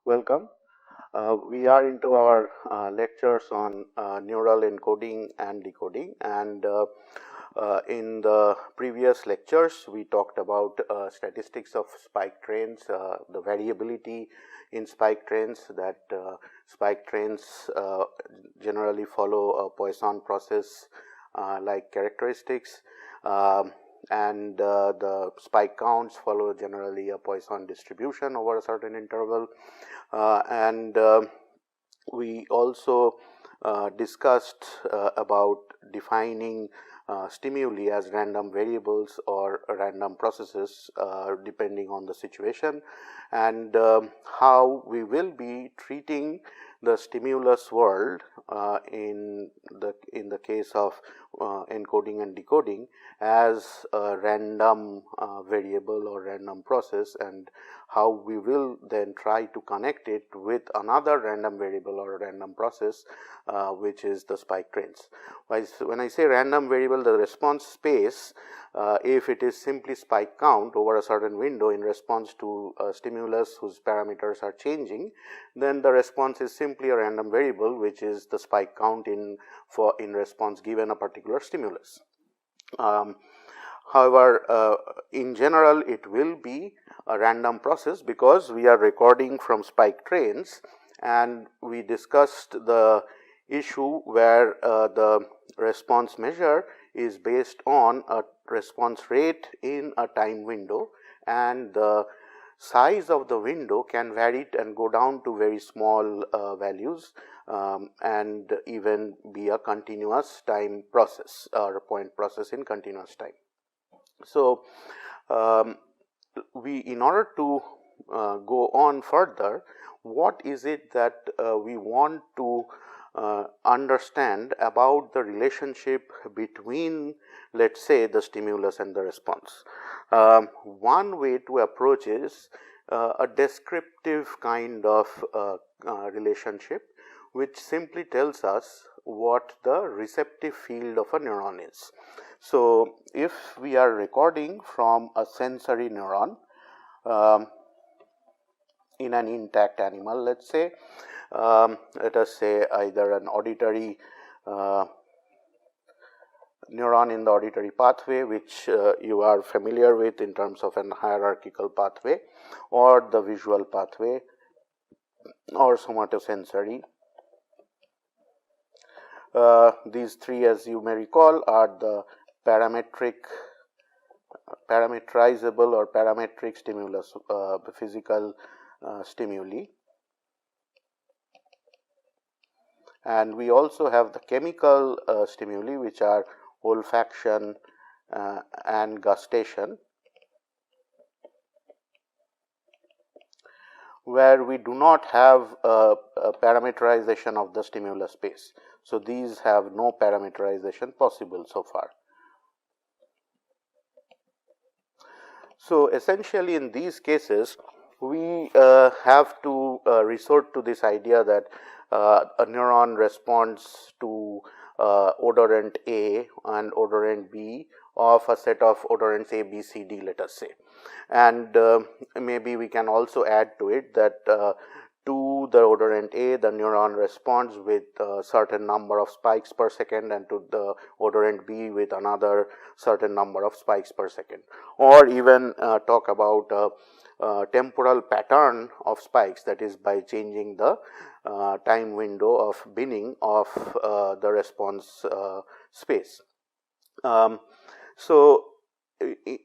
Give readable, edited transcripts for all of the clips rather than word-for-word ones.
Welcome. We are into our lectures on neural encoding and decoding, and in the previous lectures we talked about statistics of spike trains, the variability in spike trains, that spike trains generally follow a Poisson process like characteristics, and the spike counts follow generally a Poisson distribution over a certain interval. And we also discussed about defining stimuli as random variables or random processes depending on the situation, and how we will be treating the stimulus world in the case of encoding and decoding as a random variable or random process, and how we will then try to connect it with another random variable or random process, which is the spike trains. When I say random variable, the response space, if it is simply spike count over a certain window in response to a stimulus whose parameters are changing, then the response is simply a random variable, which is the spike count in response given a particular stimulus. However, in general it will be a random process because we are recording from spike trains, and we discussed the issue where the response measure is based on a response rate in a time window, and the size of the window can vary and go down to very small values, and even be a continuous time process or a point process in continuous time. So, in order to go on further, what is it that we want to understand about the relationship between, let us say, the stimulus and the response? One way to approach is a descriptive kind of relationship, which simply tells us what the receptive field of a neuron is. So, if we are recording from a sensory neuron in an intact animal, let us say either an auditory neuron in the auditory pathway, which you are familiar with in terms of an hierarchical pathway, or the visual pathway, or somatosensory. These three, as you may recall, are the parametrizable or parametric stimulus, physical stimuli, and we also have the chemical stimuli, which are olfaction and gustation, where we do not have a parameterization of the stimulus space. So, these have no parameterization possible so far. So, essentially in these cases we have to resort to this idea that a neuron responds to odorant A and odorant B of a set of odorants A, B, C, D, let us say, and maybe we can also add to it that to the odorant A, the neuron responds with a certain number of spikes per second, and to the odorant B with another certain number of spikes per second, or even talk about a temporal pattern of spikes, that is by changing the time window of binning of the response space. So,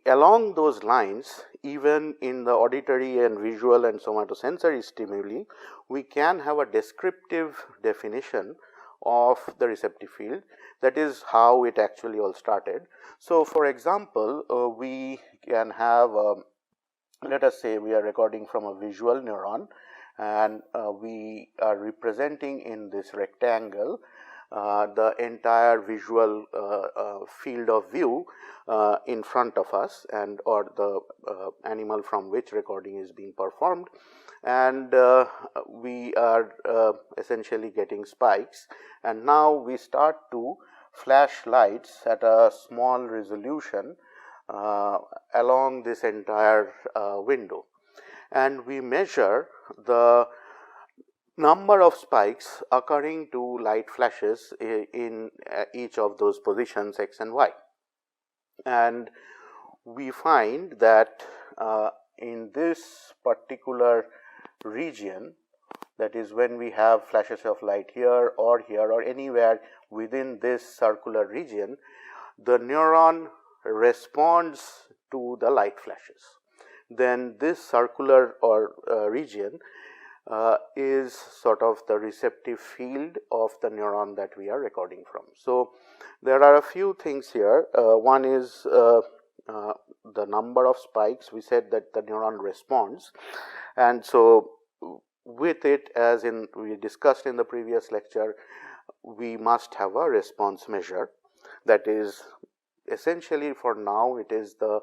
along those lines, even in the auditory and visual and somatosensory stimuli, we can have a descriptive definition of the receptive field. That is how it actually all started. So, for example, we can have let us say we are recording from a visual neuron, and we are representing in this rectangle the entire visual field of view in front of us, and or the animal from which recording is being performed, and we are essentially getting spikes, and now we start to flashlights at a small resolution along this entire window, and we measure the number of spikes occurring to light flashes in each of those positions x and y. And we find that in this particular region, that is when we have flashes of light here or anywhere within this circular region, the neuron responds to the light flashes. Then this circular or region is sort of the receptive field of the neuron that we are recording from. So, there are a few things here. One is the number of spikes. We said that the neuron responds, and so with it, as in we discussed in the previous lecture, we must have a response measure. That is essentially, for now, it is the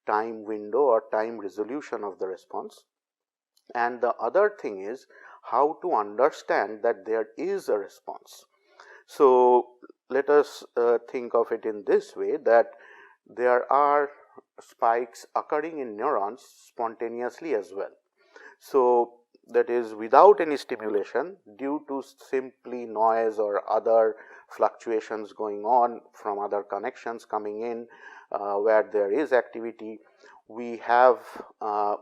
time window or time resolution of the response. And the other thing is how to understand that there is a response. So, let us think of it in this way, that there are spikes occurring in neurons spontaneously as well. So, that is without any stimulation, due to simply noise or other fluctuations going on from other connections coming in where there is activity, we have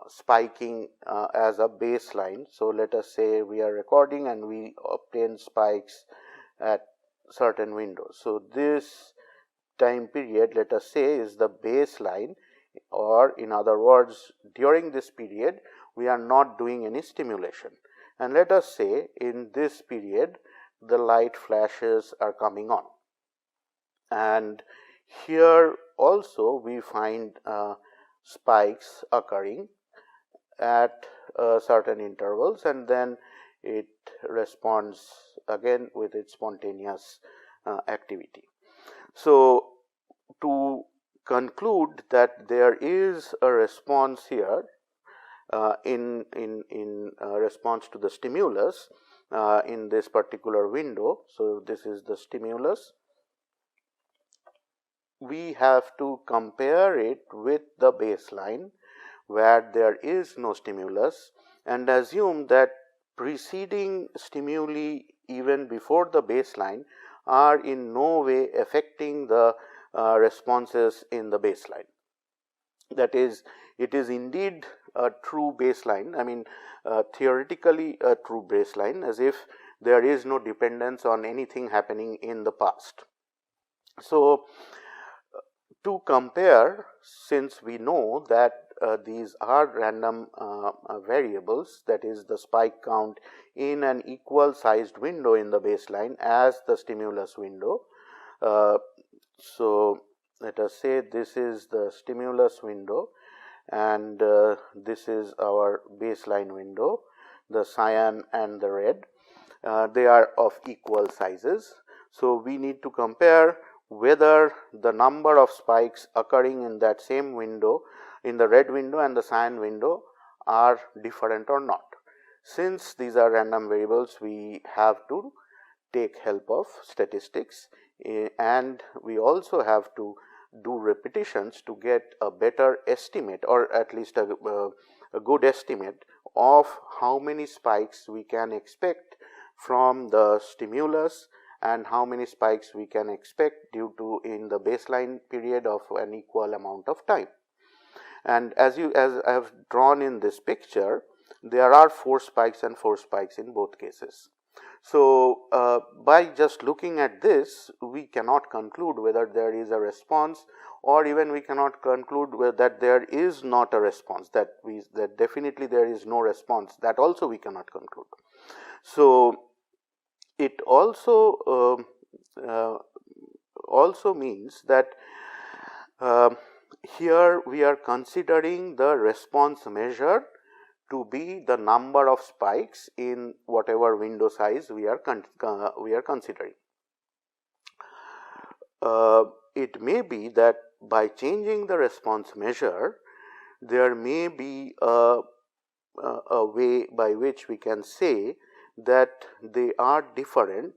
spiking as a baseline. So, let us say we are recording and we obtain spikes at certain windows. So, this time period, let us say, is the baseline, or in other words, during this period we are not doing any stimulation, and let us say in this period the light flashes are coming on, and here also we find spikes occurring at certain intervals, and then it responds again with its spontaneous activity. So, to conclude that there is a response here in response to the stimulus in this particular window. So, this is the stimulus. We have to compare it with the baseline where there is no stimulus, and assume that preceding stimuli even before the baseline are in no way affecting the responses in the baseline. That is, it is indeed a true baseline, I mean theoretically a true baseline, as if there is no dependence on anything happening in the past. So, to compare, since we know that these are random variables, that is the spike count in an equal sized window in the baseline as the stimulus window. So, let us say this is the stimulus window and this is our baseline window, the cyan and the red, they are of equal sizes. So, we need to compare whether the number of spikes occurring in that same window, in the red window and the cyan window, are different or not. Since these are random variables, we have to take help of statistics, and we also have to do repetitions to get a better estimate, or at least a good estimate of how many spikes we can expect from the stimulus and how many spikes we can expect due to in the baseline period of an equal amount of time. And as I have drawn in this picture, there are 4 spikes and 4 spikes in both cases. So, by just looking at this, we cannot conclude whether there is a response, or even we cannot conclude that there is not a response, that definitely there is no response, that also we cannot conclude. So, it also means that here we are considering the response measure to be the number of spikes in whatever window size we are considering. It may be that by changing the response measure, there may be a way by which we can say that they are different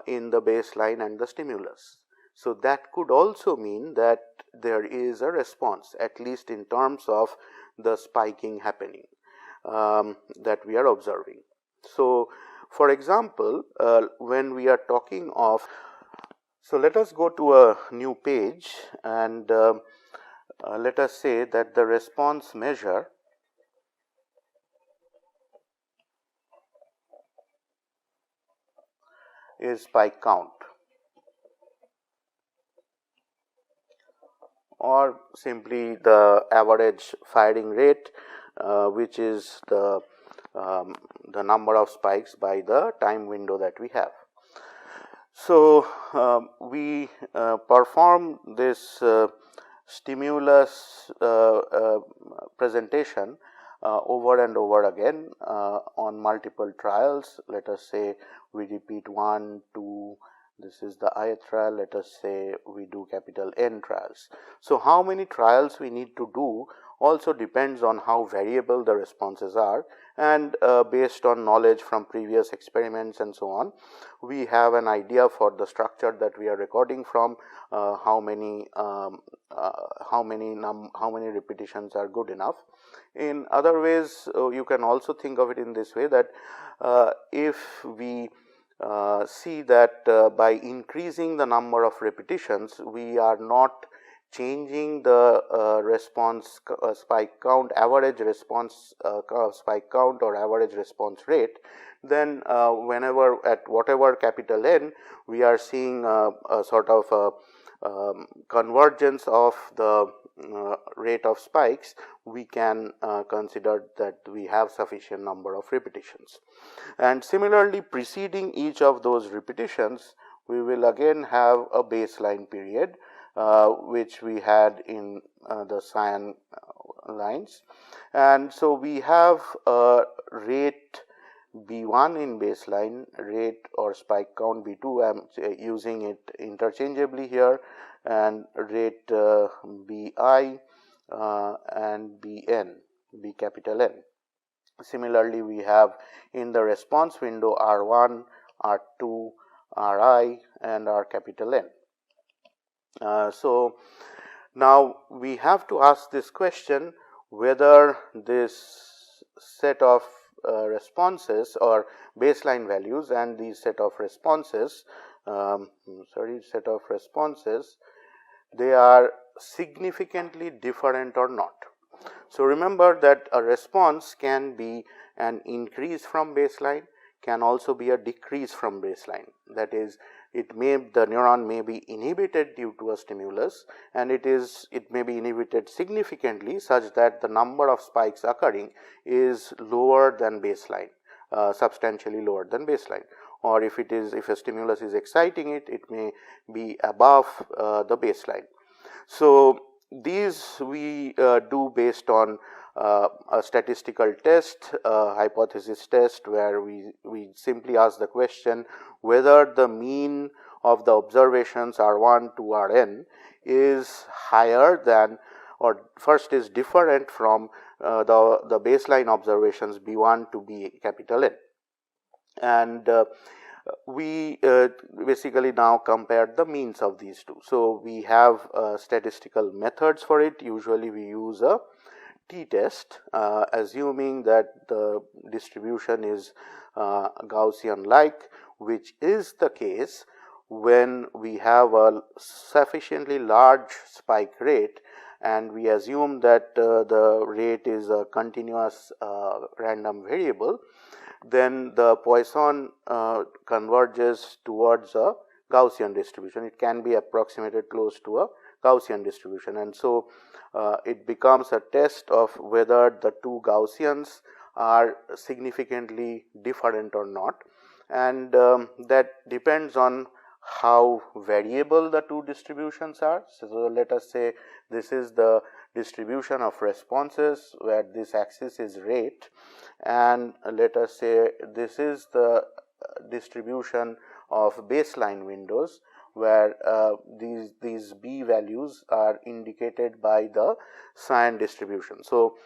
in the baseline and the stimulus. So that could also mean that there is a response, at least in terms of the spiking happening that we are observing. So for example, when we are talking of, so let us go to a new page and let us say that the response measure is spike count, or simply the average firing rate, which is the number of spikes by the time window that we have. So we perform this stimulus presentation over and over again on multiple trials. Let us say we repeat 1, 2, this is the ith trial, let us say we do capital N trials. So how many trials we need to do also depends on how variable the responses are, and based on knowledge from previous experiments and so on, we have an idea for the structure that we are recording from, how many repetitions are good enough. In other ways, you can also think of it in this way, that if we see that by increasing the number of repetitions, we are not changing the response spike count, average response spike count or average response rate, then whenever at whatever capital N we are seeing a sort of convergence of the rate of spikes, we can consider that we have sufficient number of repetitions. And similarly, preceding each of those repetitions, we will again have a baseline period, which we had in the cyan lines. And so we have a rate B1 in baseline, rate or spike count B2, I am using it interchangeably here, and rate BI and BN, B capital N. Similarly, we have in the response window R1, R2, Ri and R capital N. So now we have to ask this question, whether this set of responses or baseline values and these set of responses, they are significantly different or not. So remember that a response can be an increase from baseline, can also be a decrease from baseline. That is, the neuron may be inhibited due to a stimulus, and it may be inhibited significantly such that the number of spikes occurring is lower than baseline, substantially lower than baseline. Or if a stimulus is exciting it, it may be above the baseline. So these we do based on a statistical test, hypothesis test, where we simply ask the question whether the mean of the observations R1 to Rn is higher than, or first is different from the baseline observations B1 to B capital N. And we basically now compare the means of these two. So we have statistical methods for it. Usually we use a t-test, assuming that the distribution is Gaussian like, which is the case when we have a sufficiently large spike rate, and we assume that the rate is a continuous random variable. Then the Poisson converges towards a Gaussian distribution. It can be approximated close to a Gaussian distribution, and so it becomes a test of whether the two Gaussians are significantly different or not, and that depends on how variable the two distributions are. So let us say this is the distribution of responses where this axis is rate, and let us say this is the distribution of baseline windows where these B values are indicated by the cyan distribution. So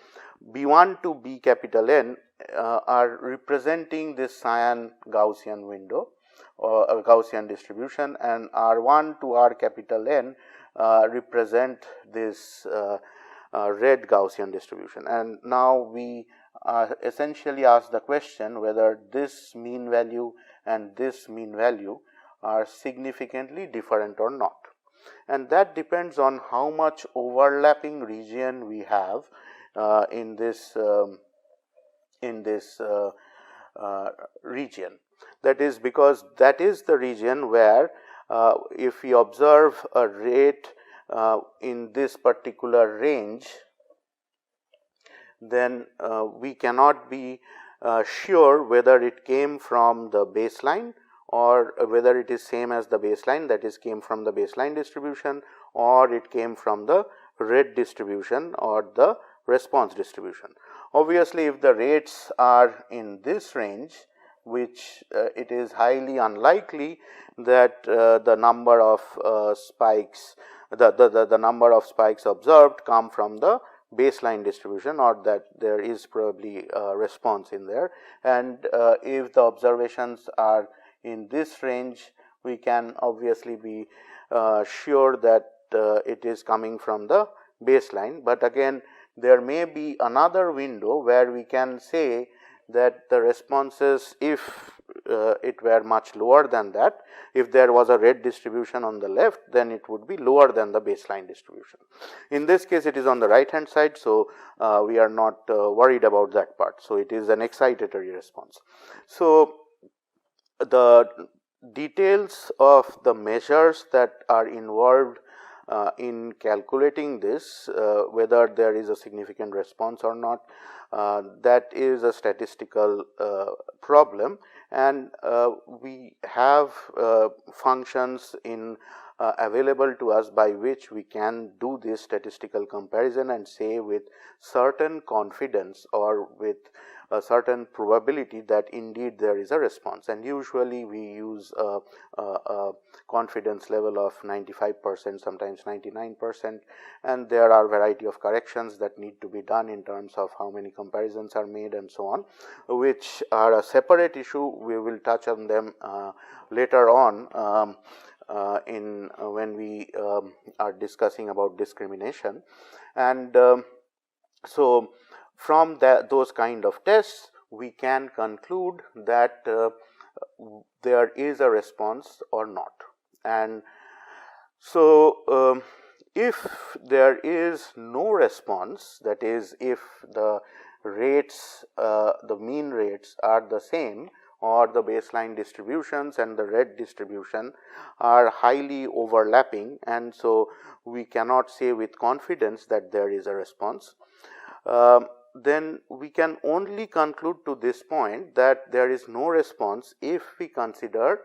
B1 to B capital N are representing this cyan Gaussian window, a Gaussian distribution, and R1 to R capital N represent this red Gaussian distribution. And now we essentially ask the question whether this mean value and this mean value are significantly different or not, and that depends on how much overlapping region we have in this region. That is because that is the region where if we observe a rate in this particular range, then we cannot be sure whether it came from the baseline or whether it is same as the baseline, that is came from the baseline distribution, or it came from the red distribution or the response distribution. Obviously, if the rates are in this range, which it is highly unlikely that the number of spikes, the number of spikes observed come from the baseline distribution, or that there is probably a response in there. And if the observations are in this range, we can obviously be sure that it is coming from the baseline. But again, there may be another window where we can say that the responses, if it were much lower than that, if there was a red distribution on the left, then it would be lower than the baseline distribution. In this case, it is on the right hand side, so we are not worried about that part. So it is an excitatory response. So the details of the measures that are involved in calculating this, whether there is a significant response or not, that is a statistical problem, and we have functions in available to us by which we can do this statistical comparison and say with certain confidence or with a certain probability that indeed there is a response. And usually we use a confidence level of 95%, sometimes 99%, and there are variety of corrections that need to be done in terms of how many comparisons are made and so on, which are a separate issue. We will touch on them later on when we are discussing about discrimination. And so from those kind of tests, we can conclude that there is a response or not. And so if there is no response, that is, if the rates, the mean rates are the same, or the baseline distributions and the red distribution are highly overlapping, and so we cannot say with confidence that there is a response, then we can only conclude to this point that there is no response if we consider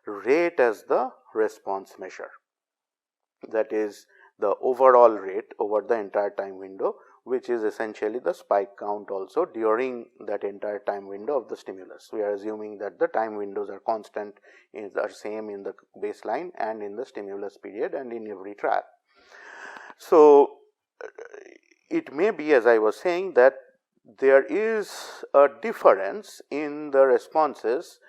rate as the response measure, that is the overall rate over the entire time window, which is essentially the spike count also during that entire time window of the stimulus. We are assuming that the time windows are constant, are same in the baseline and in the stimulus period and in every trial. So it may be, as I was saying, that there is a difference in the responses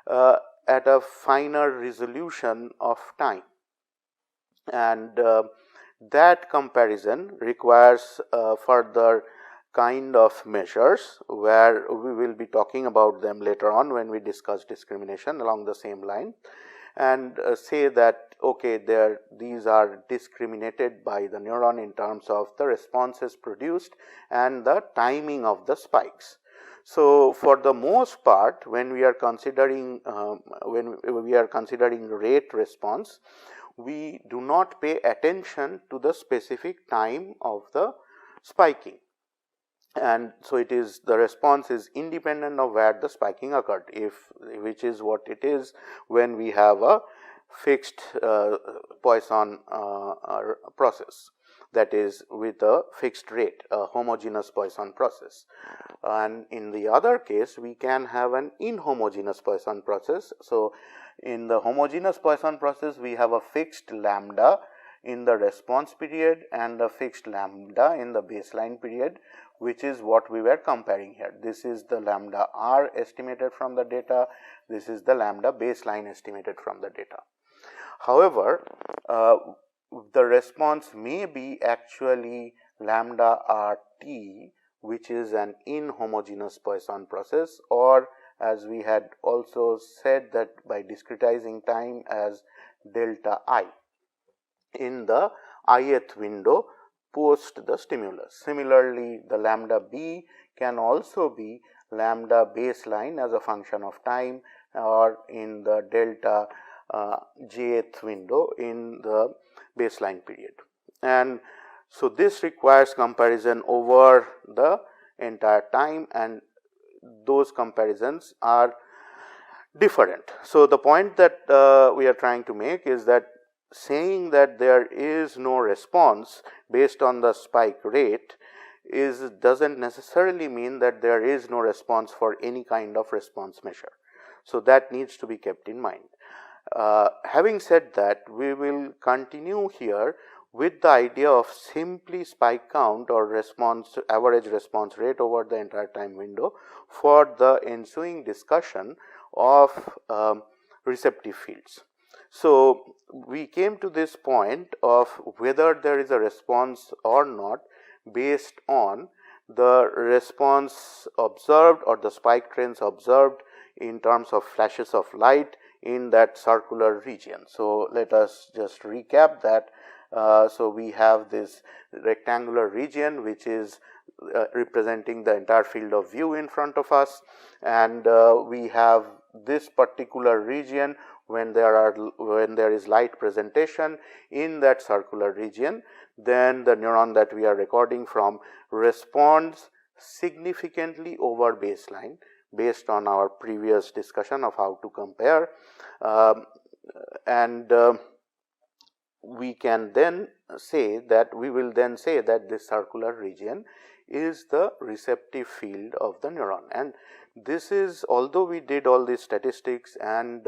at a finer resolution of time, and that comparison requires further kind of measures, where we will be talking about them later on when we discuss discrimination along the same line, and say that okay, these are discriminated by the neuron in terms of the responses produced and the timing of the spikes. So for the most part, when we are considering rate response, we do not pay attention to the specific time of the spiking, and so it is, the response is independent of where the spiking occurred, which is what it is when we have a fixed Poisson process, that is with a fixed rate, a homogeneous Poisson process. And in the other case, we can have an inhomogeneous Poisson process. So in the homogeneous Poisson process, we have a fixed lambda in the response period and the fixed lambda in the baseline period, which is what we were comparing here. This is the lambda r estimated from the data, this is the lambda baseline estimated from the data. However, the response may be actually lambda RT, which is an inhomogeneous Poisson process, or as we had also said that by discretizing time as delta I in the ith window post the stimulus. Similarly, the lambda B can also be lambda baseline as a function of time or in the delta jth window in the baseline period. And so, this requires comparison over the entire time, and those comparisons are different. So, the point that we are trying to make is that saying that there is no response based on the spike rate does not necessarily mean that there is no response for any kind of response measure. So, that needs to be kept in mind. Having said that, we will continue here with the idea of simply spike count or average response rate over the entire time window for the ensuing discussion of receptive fields. So, we came to this point of whether there is a response or not based on the response observed or the spike trends observed in terms of flashes of light in that circular region. So, let us just recap that. So, we have this rectangular region which is representing the entire field of view in front of us, and we have this particular region when there is light presentation in that circular region, then the neuron that we are recording from responds significantly over baseline based on our previous discussion of how to compare, and we can then say that this circular region is the receptive field of the neuron. And this is, although we did all these statistics and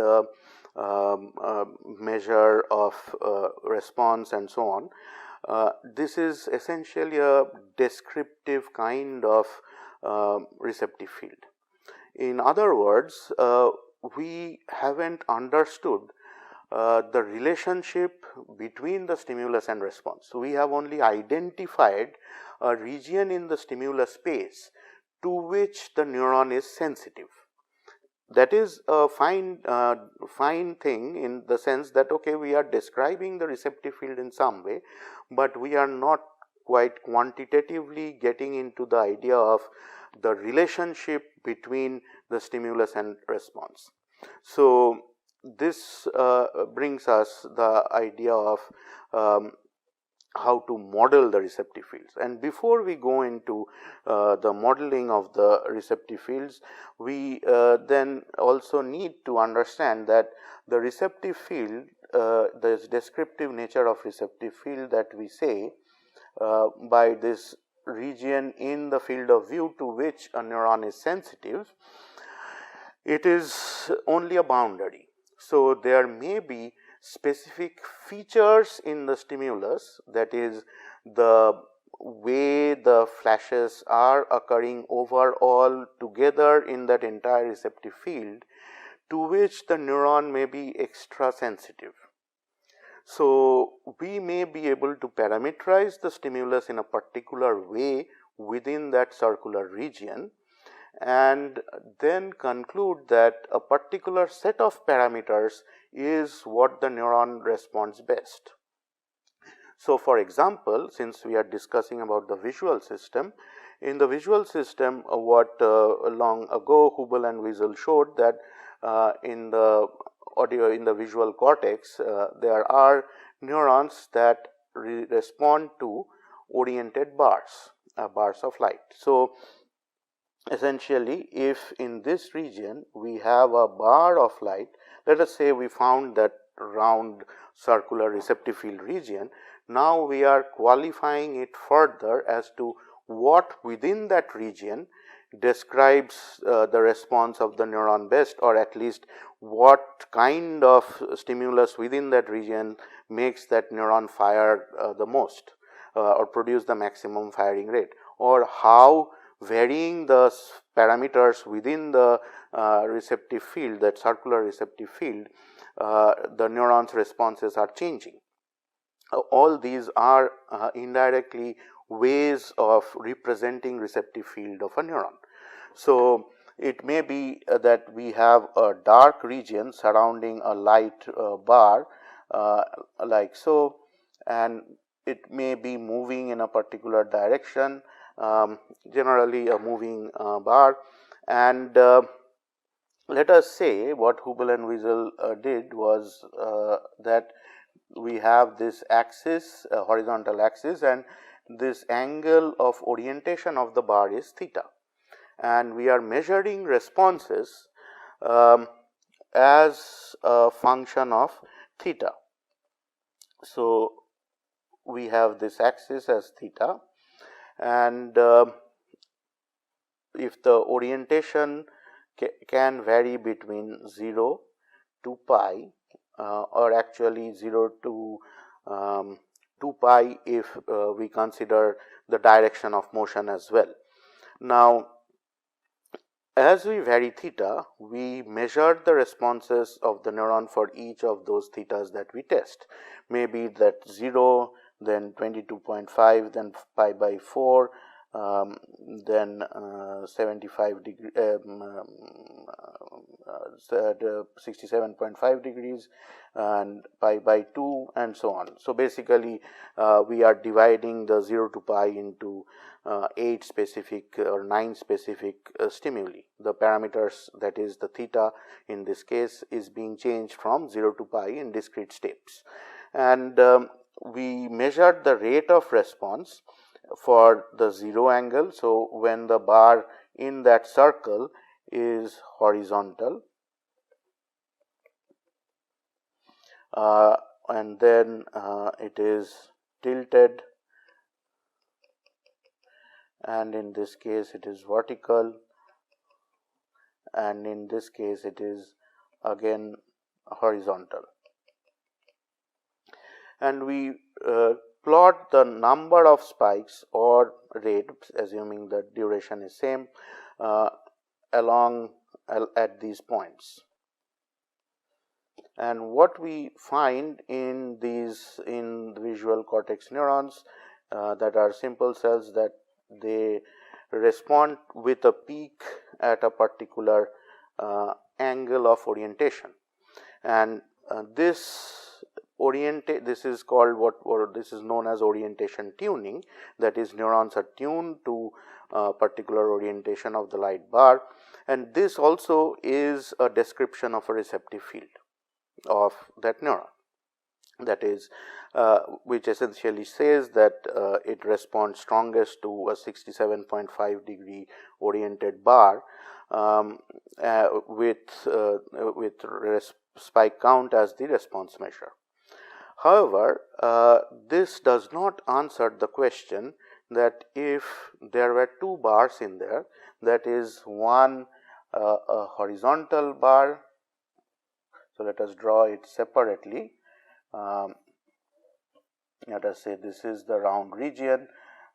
measure of response and so on, this is essentially a descriptive kind of receptive field. In other words, we haven't understood the relationship between the stimulus and response. So, we have only identified a region in the stimulus space to which the neuron is sensitive. That is a fine thing in the sense that we are describing the receptive field in some way, but we are not quite quantitatively getting into the idea of the relationship between the stimulus and response. So, this brings us the idea of how to model the receptive fields. And before we go into the modeling of the receptive fields, we then also need to understand that the receptive field, the descriptive nature of receptive field that we say by this region in the field of view to which a neuron is sensitive, it is only a boundary. So, there may be specific features in the stimulus, that is the way the flashes are occurring overall together in that entire receptive field, to which the neuron may be extra sensitive. So, we may be able to parameterize the stimulus in a particular way within that circular region, and then conclude that a particular set of parameters is what the neuron responds best. So, for example, since we are discussing about the visual system, in the visual system what long ago Hubel and Wiesel showed that in the visual cortex there are neurons that respond to oriented bars of light. So, essentially, if in this region we have a bar of light, let us say we found that round circular receptive field region, now we are qualifying it further as to what within that region describes the response of the neuron best, or at least what kind of stimulus within that region makes that neuron fire the most or produce the maximum firing rate, or how varying the parameters within the receptive field, that circular receptive field, the neuron's responses are changing. All these are indirectly ways of representing receptive field of a neuron. So, it may be that we have a dark region surrounding a light bar like so, and it may be moving in a particular direction, generally a moving bar, and let us say what Hubel and Wiesel did was that we have this axis, horizontal axis, and this angle of orientation of the bar is theta, and we are measuring responses as a function of theta. So, we have this axis as theta, and if the orientation can vary between 0 to pi, or actually 0 to 2 pi if we consider the direction of motion as well. Now, as we vary theta, we measure the responses of the neuron for each of those thetas that we test. Maybe that 0, then 22.5, then pi by 4, then 75 degree, 67.5 degrees, and pi by 2, and so on. So, basically we are dividing the 0 to pi into 8 specific or 9 specific stimuli. The parameters, that is the theta in this case, is being changed from 0 to pi in discrete steps, and we measured the rate of response for the 0 angle. So, when the bar in that circle is horizontal, and then it is tilted, and in this case it is vertical, and in this case it is again horizontal, and we plot the number of spikes or rate, assuming the duration is same, along at these points. And what we find in these visual cortex neurons that are simple cells, that they respond with a peak at a particular angle of orientation, and this is called this is known as orientation tuning. That is, neurons are tuned to a particular orientation of the light bar, and this also is a description of a receptive field of that neuron. That is, which essentially says that it responds strongest to a 67.5 degree oriented bar with spike count as the response measure. However, this does not answer the question that if there were 2 bars in there, that is, one a horizontal bar. So, let us draw it separately. Let us say this is the round region.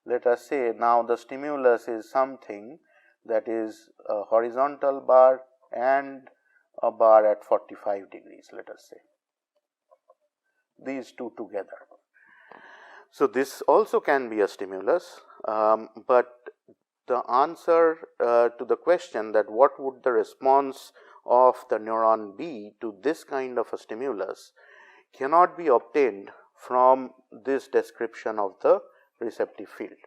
Let us say now the stimulus is something that is a horizontal bar and a bar at 45 degrees, let us say, these two together. So, this also can be a stimulus, but the answer to the question that what would the response of the neuron be to this kind of a stimulus cannot be obtained from this description of the receptive field.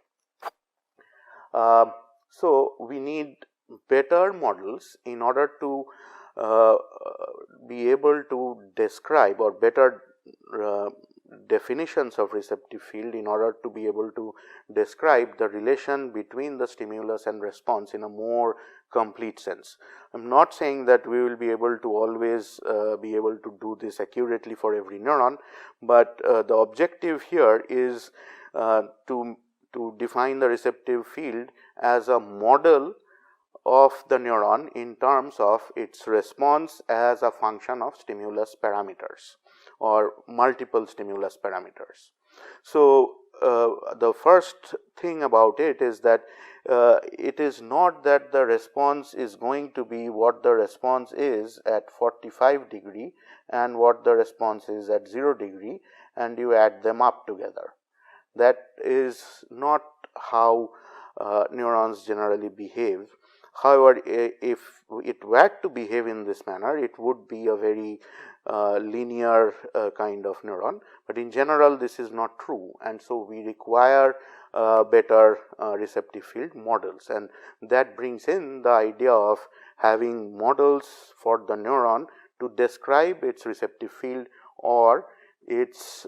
So, we need better models in order to be able to describe, or better definitions of receptive field in order to be able to describe the relation between the stimulus and response in a more complete sense. I am not saying that we will be able to always be able to do this accurately for every neuron, but the objective here is to define the receptive field as a model of the neuron in terms of its response as a function of stimulus parameters or multiple stimulus parameters. So, the first thing about it is that it is not that the response is going to be what the response is at 45 degree and what the response is at 0 degree, and you add them up together. That is not how neurons generally behave. However, if it were to behave in this manner, it would be a very linear kind of neuron, but in general this is not true, and so we require better receptive field models, and that brings in the idea of having models for the neuron to describe its receptive field or its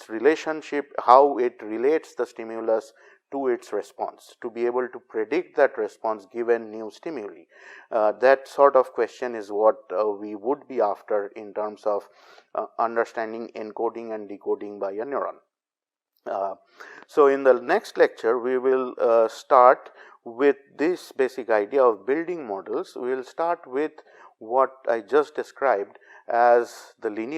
relationship, how it relates the stimulus to its response, to be able to predict that response given new stimuli. That sort of question is what we would be after in terms of understanding encoding and decoding by a neuron. So, in the next lecture we will start with this basic idea of building models. We will start with what I just described as the linear